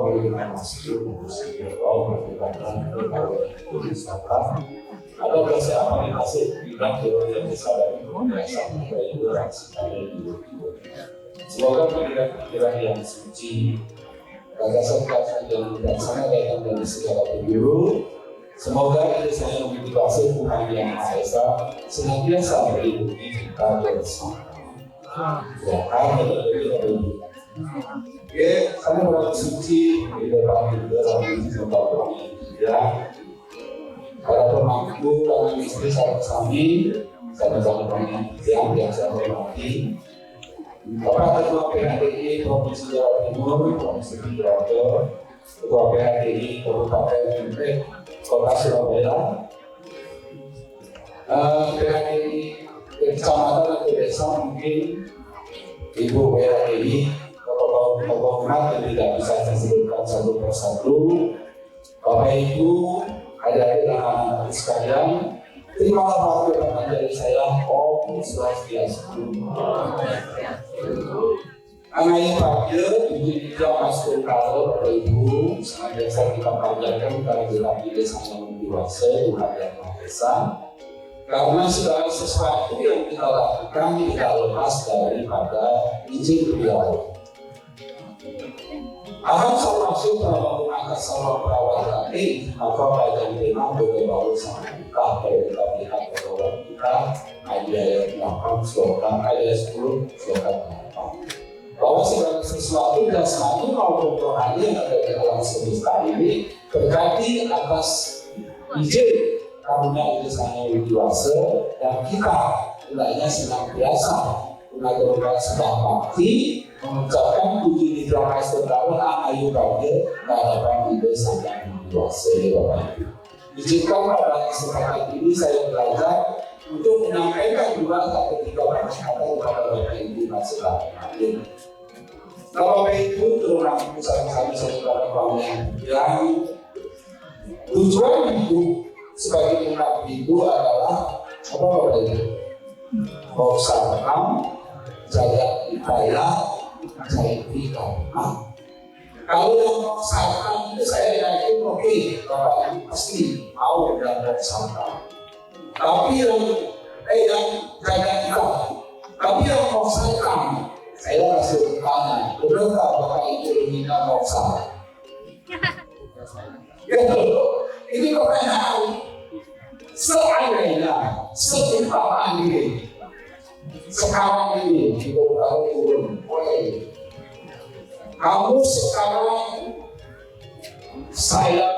beriman masuk, beriman berwisata. Ada beberapa yang masih bilang yang disadari sampai itu semoga pikiran-pikiran yang suci, gagasan-gagasan yang bijaksana datang dari segala penjuru. Semoga ini saya memotivasi Tuhan Yang Maha Esa senantiasa melindungi kita bersama. Ya, amin. Ya, kami orang suci di depan kita sampai jumpa ya. Para pemangku dan istri kami sama-sama yang saya hormati. Bapak Ketua PHDI Provinsi Jawa Timur, Provinsi Jawa, Ketua PHDI Kabupaten Kota Surabaya, PHDI Kecamatan atau desa mungkin Ibu PHDI, tokoh-tokoh yang tidak bisa saya sebutkan satu persatu. Bapak Ibu, adik-adik dan anak-anak sekalian, terima kasih atas dari saya Om Swastiastu. Anaknya Fadil, Ibu Masuk kalau Bapak Ibu, senantiasa kita panjatkan kehadiran di desa yang dewasa Tuhan Yang Maha Esa. Karena segala sesuatu yang kita lakukan tidak lepas daripada izin beliau. Aham salawatu prabahu angkat salawat prawatati maka pada tema berbau sama kita kita lihat bahwa kita ayat 8 slogan ayat 10 slogan 8 bahwa segala sesuatu dan satu maupun rohani yang ada di alam semesta ini berganti atas izin karunia Tuhan Yang Dewasa dan kita hendaknya senantiasa mengaturkan sebuah bakti mengucapkan puji di dalam Tuhan ayu bagi kehadapan desa yang dewasa. Izinkan pada kesempatan ini saya belajar untuk menyampaikan juga ketika berkata kepada Bapak Ibu masalah ini. Kalau Bapak Ibu terutama kami saudara yang tujuan hidup sebagai umat itu adalah apa Bapak Ibu? Bersama jaga ibadah, jaga ibadah. Kalau yang bersama itu saya yakin oke, Bapak Ibu pasti mau dan bersama. Tapi yang jaga ibadah, tapi yang bersama, saya kasih tanya, benarkah Bapak Ibu ingin bersama? Ini pertanyaan. Seandainya setimpal ini sekarang ini di beberapa turun boleh kamu sekarang saya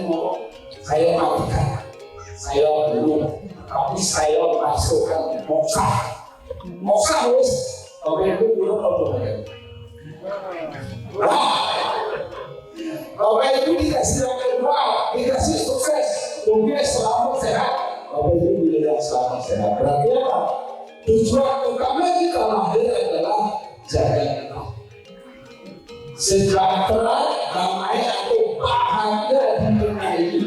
mau saya matikan saya belum tapi saya masukkan moksa harus Bapak Ibu belum Bapak Ibu dikasih yang kedua dikasih sukses mungkin selamat sehat Bapak Ibu bilang selamat sehat berarti apa? Tujuan utama kita lahir adalah jaga kita sejahtera, damai atau bahagia di dunia ini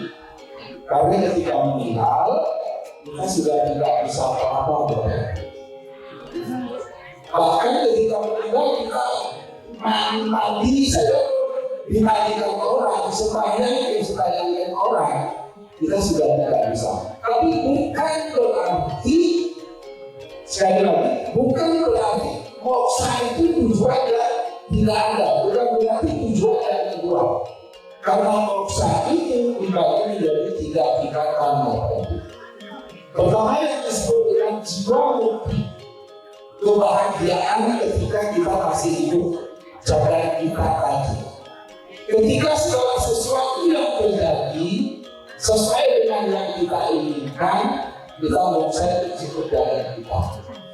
karena ketika meninggal kita sudah tidak bisa apa-apa bahkan ketika meninggal kita mandi saja dimandikan orang sepanjang yang orang kita sudah tidak bisa. Tapi bukan berarti sekali lagi bukan berarti moksa itu tujuannya tidak ada. Bukan berarti tujuannya kedua. Karena moksa itu dibagi menjadi 3 tingkatan. Pertama yang disebut dengan jiwa mukti, kebahagiaan ketika kita masih hidup, jaga kita tadi. Ketika segala sesuatu yang terjadi sesuai dengan yang kita inginkan, kita moksa cukup dari kita.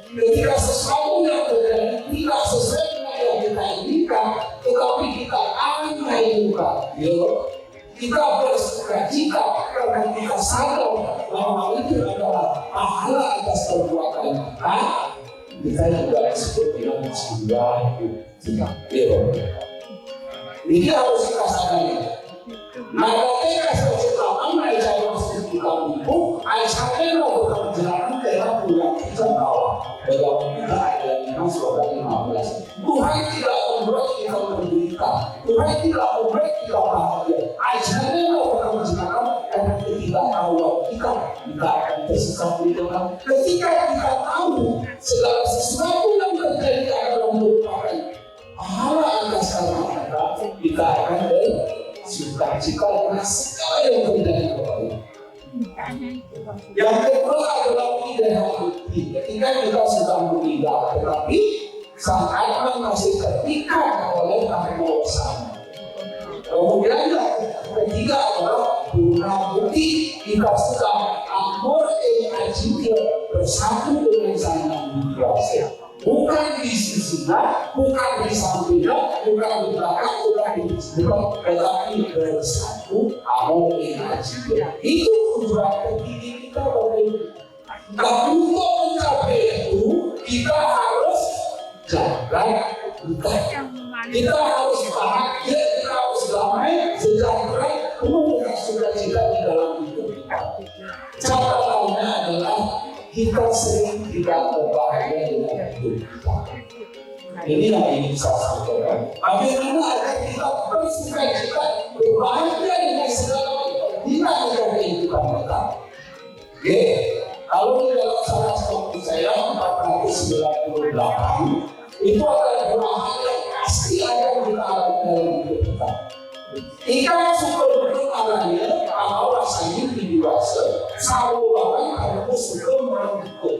Ketika sesuatu yang terjadi tidak sesuai dengan yang kita inginkan, tetapi kita mengajukan, kita bersukacita karena kita sadar bahwa itu adalah pahala atas perbuatan kita juga disebut dengan jiwa kita. Ini harus kita sadari. Maka kita sesuatu yang saya maksud kita ibu, saya mau berjalan dalam bulan kita bawah. Dalam kita ada 5 surah 15. Tuhan tidak membuat kita menderita. Tuhan tidak membuat kita bahagia. Ajarnya orang menjelaskan karena ketidaktahuan kita akan tersesat di dalam. Ketika kita tahu segala sesuatu yang terjadi akan merupakan pahala atas karena kita akan bersuka-cita dengan segala yang terjadi kepada kita. Yang kedua adalah tidak bukti. Ketika kita sudah meninggal, tetapi sang anak masih terikat oleh dosa. Kemudian yang ketiga adalah guna bukti kita sudah amor ajib bersatu dengan sang yang kuasa. Bukan di sisinya, bukan di sampingnya, bukan di belakang, bukan di depan, tetapi bersatu amor ajib. Itu tujuan tertinggi kita bagi. Nah, untuk mencapai itu kita harus jaga kita. Kita harus bahagia, kita harus damai, sejahtera, penuh dengan sukacita di dalam hidup kita. Catatannya adalah kita sering tidak berbahagia dengan hidup kita. Ini yang ingin saya sampaikan. Bagaimana agar kita bersukacita, berbahagia dengan segala kepentingan dalam kehidupan kita. Oke, kalau di dalam salah satu saya 498 itu adalah hal yang pasti akan kita alami dalam hidup kita. Ikan suka berkenalnya kalau rasanya dewasa, selalu bahkan kamu suka merengkuh.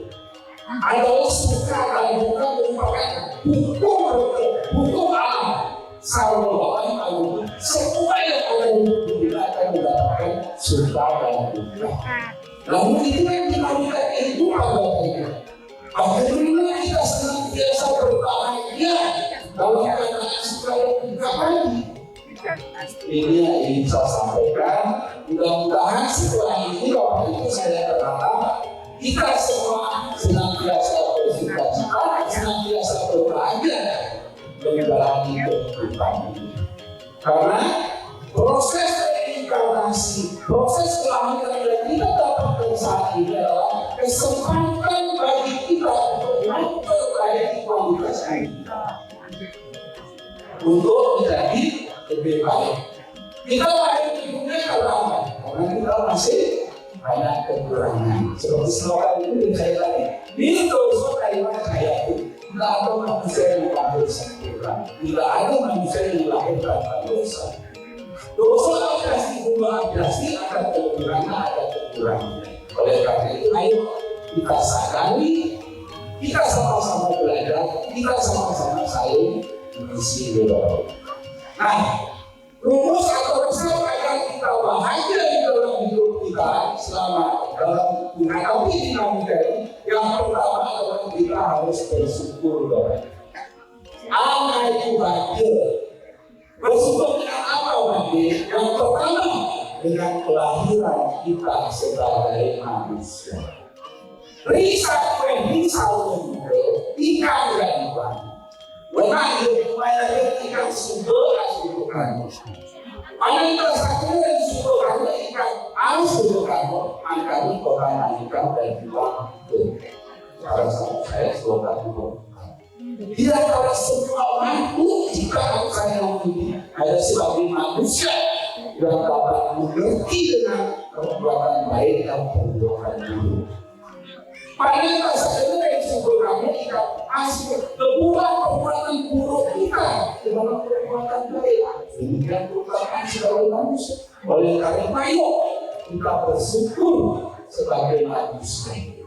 Adalah suka dan bukan merupakan hukum alam. Selalu bahkan kamu semua yang ada di dunia akan mendapatkan suka dan duka. Lalu itu yang dinamakan kehidupan kita. Bagaimana kita senantiasa berbahagia dalam keadaan suka dan duka tadi. Ini yang ingin saya sampaikan. Mudah-mudahan setelah ini waktu itu saya berharap kita semua senantiasa bersukacita, senantiasa berbahagia menjalani kehidupan ini. Karena proses reinkarnasi, proses kelahiran yang kita dapatkan saat ini adalah kesempatan bagi kita untuk memperbaiki kualitas kita untuk menjadi lebih baik. Kita lahir di dunia karena kita masih banyak kekurangan. Seperti slogan itu saya tadi, ini dosa kalimat saya itu tidak ada manusia yang lahir sempurna, tidak ada manusia yang lahir tanpa dosa. Dosa pasti pasti akan kekurangan, ada kekurangan. Oleh karena itu, ayo kita sadari, kita sama-sama belajar, kita sama-sama saling mengisi doa. Nah, rumus atau resep agar kita bahagia di dalam hidup kita selama dalam menghadapi dinamika ini, yang pertama adalah kita harus bersyukur doa. Apa itu bahagia? Bersyukur dengan apa bahagia? Yang pertama dengan kelahiran kita sebagai manusia. Risa ikan dan ikan. Benar, supaya ikan sumber asal kamu. Ada yang satu yang sumber kamu ikan asal kamu. Angkanya koran ikan dan juga salah satu saya suka juga. Tidak ada semua makhluk jika saya ini ada sebagai manusia yang dapat mengerti dengan perbuatan baik dan perbuatan buruk. Padahal saja yang sumber kamu ikan asal keburukan perbuatan buruk kita dengan perbuatan baik. Demikian merupakan sebagai manusia. Oleh karena itu kita bersyukur sebagai manusia.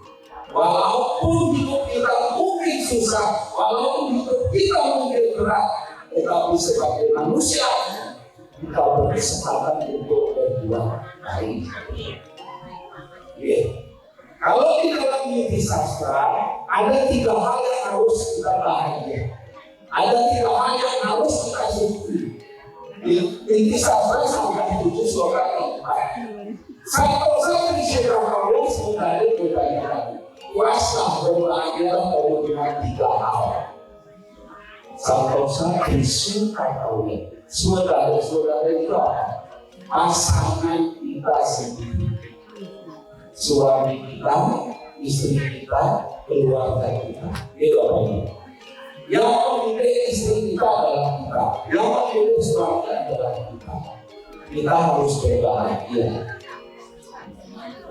Walaupun hidup kita mungkin susah, walaupun hidup kita mungkin berat, tetapi sebagai manusia kita berkesempatan untuk berbuat baik. Kalau di dalam Niti Sastra ada 3 hal yang harus kita bahagia, ada 3 hal yang harus kita syukuri. Niti Sastra sampai 7 slogan 4. Santosa Krishna Kawin sebenarnya berbahagia. Kuasa berbahagia pada dengan 3 hal. Santosa Krishna Kawin. Saudara-saudara itu apa? Pasangan kita sendiri. Suami kita, istri kita, keluarga kita. Itu apa ini? Yang memilih istri kita adalah kita. Yang memilih suami adalah kita. Kita harus berbahagia.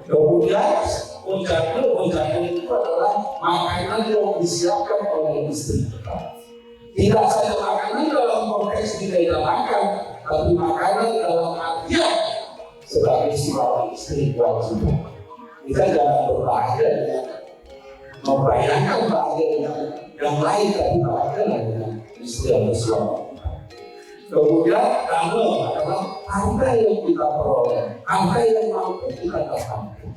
Kemudian ujana itu adalah makanan yang disiapkan oleh istri kita. Tidak saja makanan dalam konteks tidak makan, tapi makanan dalam artian sebagai seorang istri wajib. Kita jangan berbahagia dengan membayangkan bahagia dengan yang lain, tapi bahagia dengan istri atau suami. Kemudian kamu adalah harta yang kita peroleh, harta yang mampu kita dapatkan.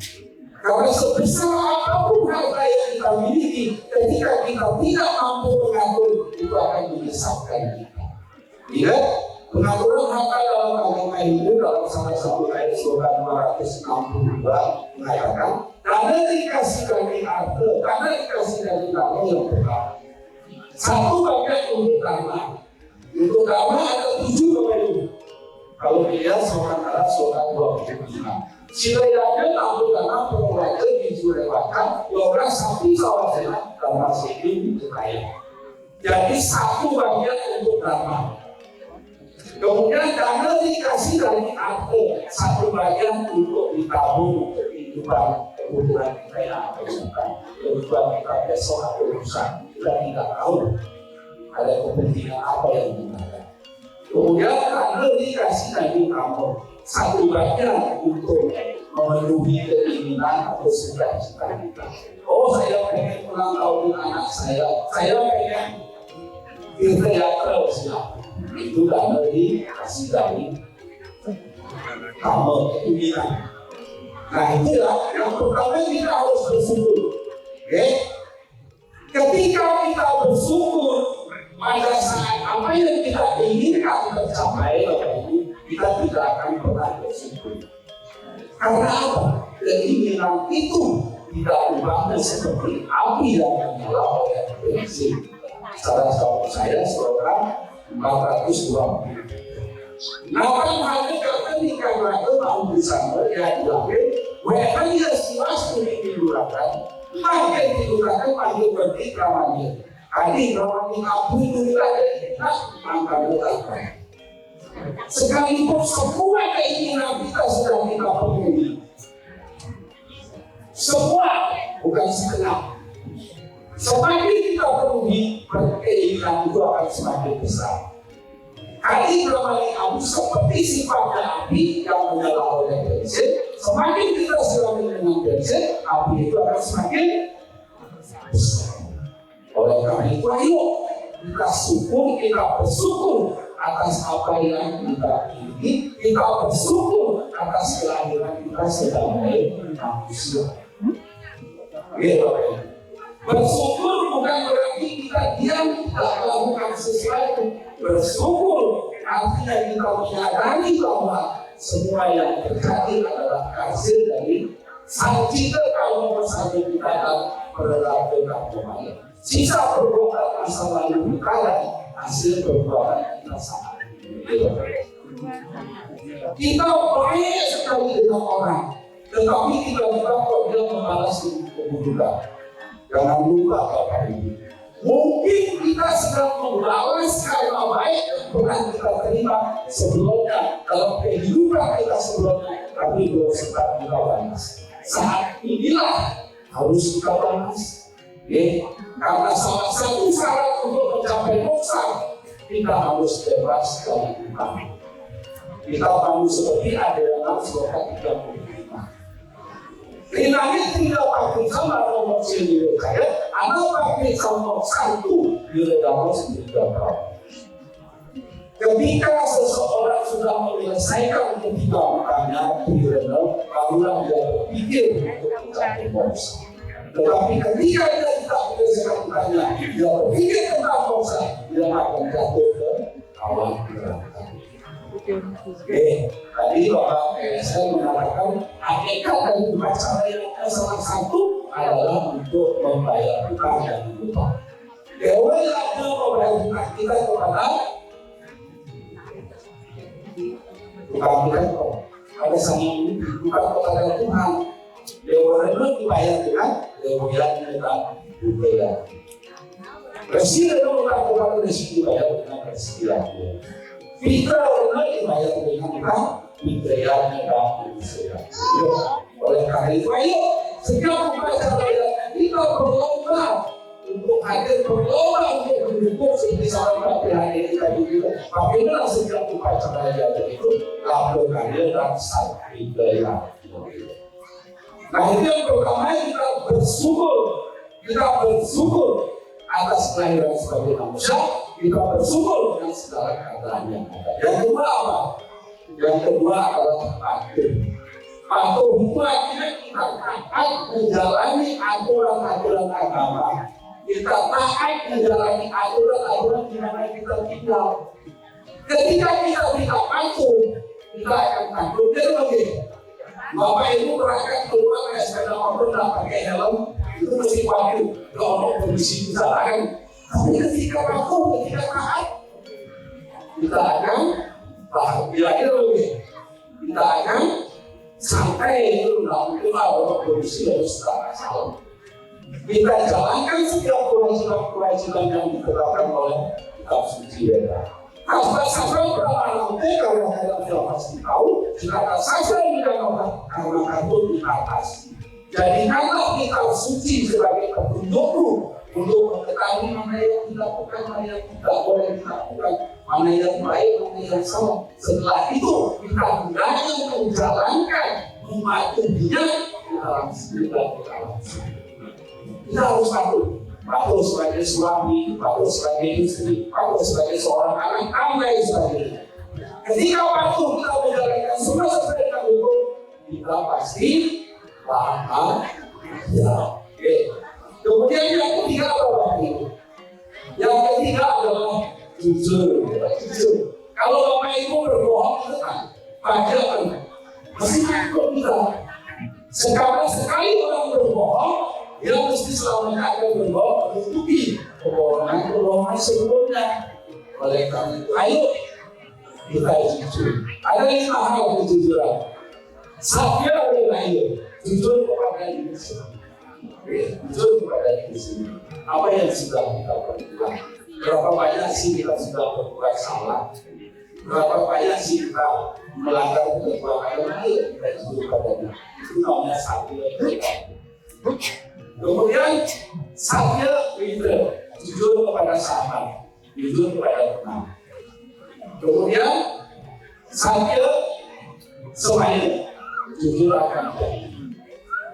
Karena sebesar apapun harta yang kita miliki, ketika kita tidak mampu mengatur, itu akan menyesatkan kita. Ingat, pengaturan harta dalam agama Hindu dalam salah satu ayat surah 262 mengatakan, karena dikasih dari harta, karena dikasih dari kamu yang pertama. Satu bagian untuk karma. Untuk karma ada 7 bagian. Kalau dilihat surah Al-Surah 25. Silainya tahu karena penguasa disurewatan, orang sapi sawasana karena sapi kaya. Jadi satu bagian untuk karma. Kemudian karena dikasih dari harta, satu bagian untuk ditabung untuk kehidupan kebutuhan kita yang akan suka. Kebutuhan kita besok atau lusa, kita tidak tahu ada kepentingan apa yang kita ada. Kemudian karena dikasih dari kamu, satu bagian untuk memenuhi keinginan atau cita-cita kita. Oh, saya pengen ulang tahun anak saya pengen berteater siap. Itu karena dikasih dari kamu keinginan. Nah itulah yang pertama kita harus bersyukur. Okay? Ketika kita bersyukur pada saat apa yang kita inginkan tercapai, kita tidak akan pernah bersyukur. Karena apa? Keinginan itu tidak ubahnya seperti api yang menyala oleh bensin. Salah satu saya seorang 420. Namun hanya ketika mereka mau bersama ya dilakukan, mereka dia silas dilurahkan, makin dilurahkan makin berarti kawannya. Adik kawannya api dilurahkan kita angkat berapa? Sekalipun semua keinginan kita sudah kita penuhi, semua bukan segenap. Semakin kita penuhi, keinginan itu akan semakin besar. Adik bermali abu seperti sifatnya api yang menyala oleh bensin. Semakin kita selalu dengan bensin, api itu akan semakin besar. Oleh karena itu, ayo kita syukur, kita bersyukur atas apa yang kita miliki, kita bersyukur atas kelahiran kita sebagai manusia. Gitu. Bersyukur bukan berarti kita diam tidak melakukan sesuatu. Bersyukur artinya kita menyadari bahwa semua yang terjadi adalah hasil dari sang cipta kaum bersatu kita dan perilaku kaum. Sisa perbuatan masa lalu kita dan hasil perbuatan kita saat ini. Kita baik sekali dengan orang, tetapi tiba-tiba kok dia membalas keburukan. Jangan lupa Bapak Ibu. Mungkin kita sedang membalas karena baik bukan kita terima sebelumnya dalam kehidupan kita sebelumnya, tapi belum sempat kita balas. Saat inilah harus kita balas. Karena salah satu syarat untuk mencapai moksa, kita harus bebas dari hutang. Kita mau seperti Adeana surah 35. Rinanya tidak pakai sama nomor sendiri saya, anak pakai sama satu di dalam sendiri dapat. Ketika seseorang sudah menyelesaikan ketiga makanya di dalam, barulah dia berpikir untuk mencapai moksa. Tetapi ketika dia tidak menyelesaikan makanya, dia berpikir tentang moksa, dia akan jatuh ke awan neraka. Tadi Bapak saya mengatakan hakikat dari upacara yang salah satu adalah untuk membayar hutang dan hutang. Dewa yang membayar hutang kita kepada hutang kita pada saat ini bukan kepada Tuhan. Dewa itu dibayar dengan Dewa yang kita dibayar. Resiko melakukan resiko dibayar dengan resiko lagi. Fitra orang dibayar dengan fitra yang tidak. Oleh karena itu, ayo setiap upacara kita berlomba untuk hadir, berlomba untuk mendukung sebesar hari kita juga. Bagaimana setiap upacara yang itu lakukannya dan sakti daya. Nah itu yang pertama, kita bersyukur atas kelahiran sebagai manusia, kita bersyukur dengan segala keadaan yang ada. Yang kedua apa? Yang kedua adalah patuh. Patuh itu artinya kita taat menjalani aturan-aturan agama. Kita taat menjalani aturan-aturan di mana kita tinggal. Ketika kita tidak patuh, kita akan takut. Jadi begini, Bapak Ibu berangkat keluar pakai sepeda motor dan pakai helm, itu mesti patuh. Kalau kondisi misalkan, tapi ketika patuh, ketika taat, kita akan kira-kira begini, kita akan sampai itu kalau kondisi harus salah. Kita jalankan setiap kewajiban yang ditetapkan oleh kitab suci kita. Sastra berapa nanti kalau kalian tidak pasti tahu, jika sastra tidak karena kartu di atas. Jadikanlah kitab suci sebagai petunjukmu untuk mengetahui mana yang dilakukan, mana yang tidak boleh dilakukan, mana yang baik, mana yang salah. Setelah itu kita hendaknya menjalankan, mematuhinya di dalam kita. Kita harus patuh sebagai suami, patuh sebagai istri, patuh sebagai seorang anak, dan sebagainya. Ketika patuh kita menjalankan semua sesuai dengan hukum, kita pasti bahagia. Kemudian yang ketiga adalah ini. Yang ketiga adalah jujur. Kalau Bapak Ibu berbohong itu kan wajar kan? Meskipun kita sekali orang berbohong, dia mesti selamanya akan berbohong menutupi kebohongan sebelumnya. Oleh karena itu, ayo kita jujur. Ada 5 hal kejujuran. Saya ayo jujur kepada diri sendiri. Jujur kepada diri sendiri. Apa yang sudah kita perbuat? Berapa banyak sih kita sudah berbuat salah? Berapa banyak sih kita melanggar ketentuan? Ayo kita jujur kepada diri. Itu namanya satu. Kemudian saya jujur kepada sahabat, jujur kepada teman. Kemudian saya semuanya jujur akan diri.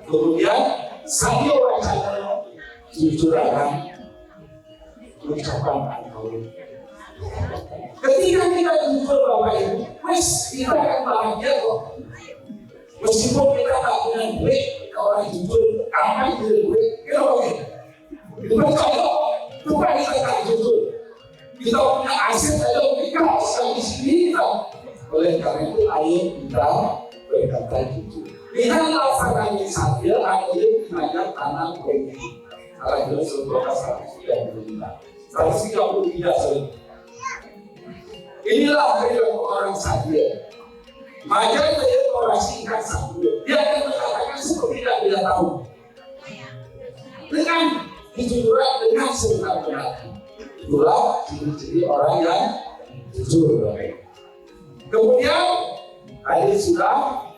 Kemudian saya wajahnya jujur akan ucapan atau ketika kita jujur Bapak Ibu, kita akan bahagia kok. Meskipun kita tak punya duit, orang jujur aman punya duit, kita oke. Kita kalau bukan kita tak jujur, kita punya aset ada kita sedang di sini kita. Oleh karena itu ayo kita berkata jujur. Lihatlah sarangnya saja, ayo kita tanam bumi. Kalau itu sebuah kasar yang berbeda. 133 inilah perilaku orang saja. Maka dia orang singkat satu. Dia akan mengatakan seperti tidak dia tahu. Dengan kejujuran, dengan sebenar-benarnya. Itulah ciri-ciri orang yang jujur. Kemudian tadi sudah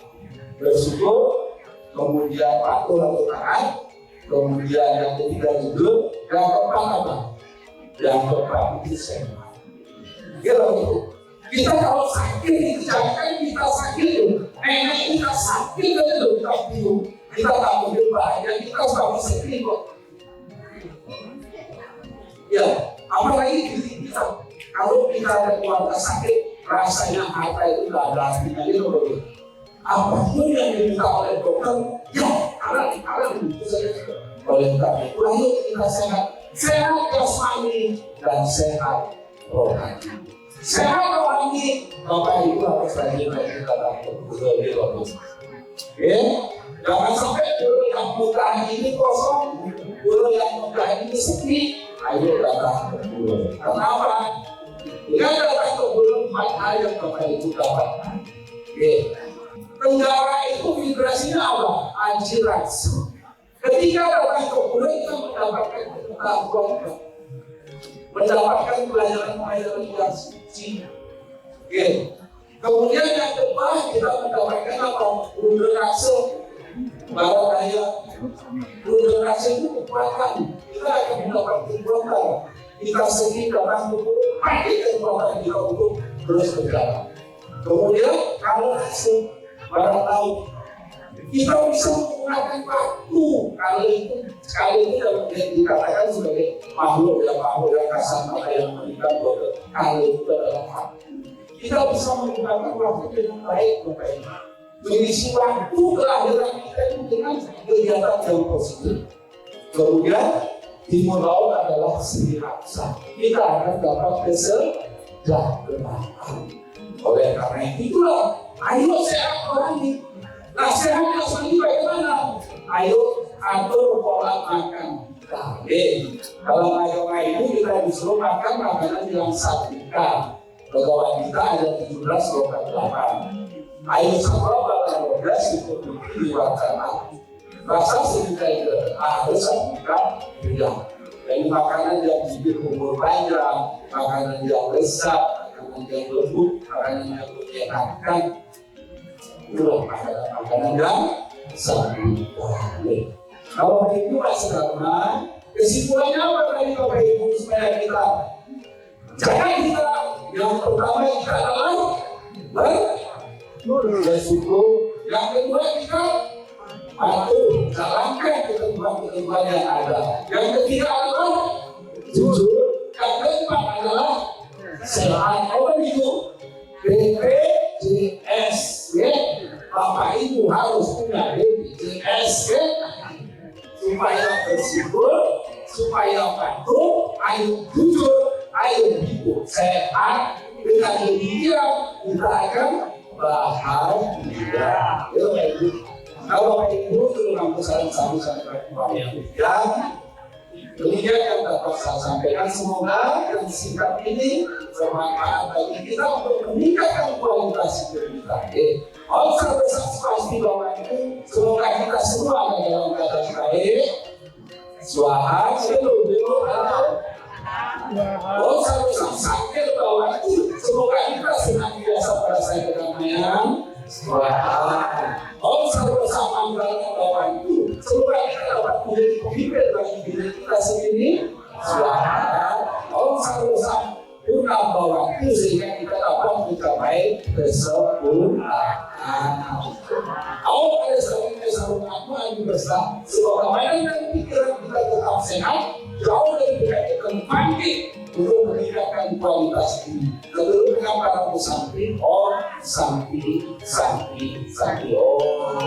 bersyukur, kemudian patuh atau taat, kemudian yang ketiga jujur, yang keempat apa? Yang keempat itu sehat. Gitu. Kita kalau sakit, jangan kita sakit, enak kita sakit aja kita bingung, kita tak mungkin bahaya, kita sudah sedih kok. Ya, apalagi diri kita, kalau kita ada keluarga sakit, rasanya harta itu tidak ada artinya gitu loh. Apapun yang diminta oleh dokter, ya kalian itu saja. Oleh karena itu, ayo kita sehat jasmani dan sehat rohani. Sehat rohani, Bapak Ibu harus rajin kita dapat betul. Jangan sampai dulu yang muka ini kosong, dulu yang muka ini sepi. Ayo datang ke dulu. Kenapa? Dengan datang ke dulu 4 hal yang Bapak Ibu dapat. Tenggara itu vibrasinya apa? Anjirats. Ketika datang ke dulu kita mendapatkan pengetahuan. mendapatkan pelajaran-pelajaran yang suci. Oke. Kemudian yang kedua kita mendapatkan apa? Moderasi. Bahwa daya moderasi itu kekuatan. Kita akan mendapat kekuatan. Kita sendiri dapat pakai kekuatan kita untuk terus berjalan. Kemudian kalau hasil barang laut, kita bisa menggunakan waktu. Kalau itu dalam dikatakan sebagai makhluk yang kasar, maka yang memberikan bodoh. Kalau itu adalah waktu, kita bisa menggunakan waktu dengan baik, mengisi waktu kelahiran kita dengan kegiatan yang positif. Kemudian timur laut adalah seni raksa. Kita akan dapat kesejahteraan. Oleh karena itulah, ayo sehat rohani. Nah, sehatnya sendiri bagaimana? Ayo atur pola makan kita. Kalau agama itu kita disuruh makan makanan yang saduka. Pegawai kita ada 17-28. Ayo sama 12 itu diwacana. Rasa sedikit itu harus saduka juga. Jadi makanan yang bibir umur panjang, makanan yang lezat, makanan yang lembut, makanan yang menyenangkan, itulah makanan yang saduka. Kalau begitu saudara, kesimpulannya apa tadi Bapak Ibu supaya kita jangan kita yang pertama kita adalah bersyukur, yang kedua kita patuh jalankan ketentuan yang ada, yang ketiga adalah jujur, yang keempat adalah sehat. Apa itu? BPJS, ya. Bapak Ibu harus punya BPJS, ya. Supaya bersyukur, supaya patuh, ayo jujur, ayo hidup sehat. Dengan demikian kita akan bahagia. Kalau Ibu dalam pesan sampai yang demikian yang dapat saya sampaikan, semoga yang singkat ini bermanfaat bagi kita untuk meningkatkan kualitas hidup kita. Saya pasti bahwa itu semoga kita semua ada dalam keadaan baik. Suara seluruh saya sakit bahwa itu semoga kita senantiasa merasa kedamaian. Saya bersama bahwa itu semoga kita dapat menjadi pemimpin bagi diri kita sendiri. Saya bersama bahwa itu sehingga kita dapat mencapai kesempurnaan. Pada saat ini kesempurnaan itu besar. Semoga mainan dan pikiran kita tetap sehat, jauh dari penyakit bangkit untuk meningkatkan kualitas ini. Kedudukan para pesanti, Om Santi, Santi, Santi, Om.